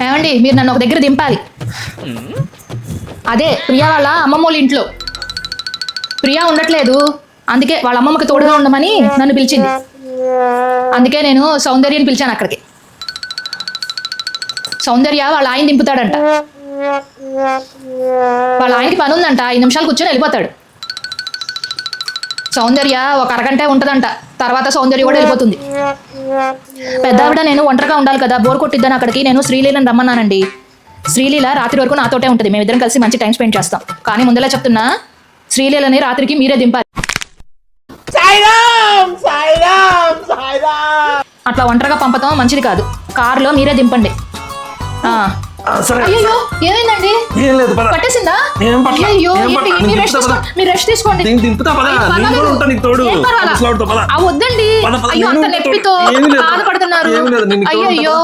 ఏమండి మీరు నన్ను ఒక దగ్గర దింపాలి. అదే ప్రియా వాళ్ళ అమ్మమ్మ వాళ్ళ ఇంట్లో. ప్రియా ఉండట్లేదు, అందుకే వాళ్ళ అమ్మమ్మకి తోడుగా ఉండమని నన్ను పిలిచింది. అందుకే నేను సౌందర్యని పిలిచాను అక్కడికి. సౌందర్య వాళ్ళ ఆయన దింపుతాడంట. వాళ్ళ ఆయనకి పని ఉందంట, 5 నిమిషాలు కూర్చొని వెళ్ళిపోతాడు. సౌందర్య ఒక అరగంటే ఉంటుందంట, తర్వాత సౌందర్య కూడా వెళ్ళిపోతుంది. పెద్దావిడ నేను ఒంటరిగా ఉండాలి కదా, బోర్ కొట్టిద్దని అక్కడికి నేను శ్రీలీలను రమ్మన్నానండి. శ్రీలీల రాత్రి వరకు నాతోటే ఉంటుంది, మేమిద్దరం కలిసి మంచి టైం స్పెండ్ చేస్తాం. కానీ ముందలా చెప్తున్నా, శ్రీలీలని రాత్రికి మీరే దింపాలి. అట్లా ఒంటరిగా పంపటం మంచిది కాదు, కారులో మీరే దింపండి. అయ్యో ఏమైందండి? పట్టేసిందా? అయ్యో మీరు రెస్ట్ తీసుకోండి. వద్దండి, అయ్యో అంత నొప్పితో బాధపడుతున్నారు. అయ్యో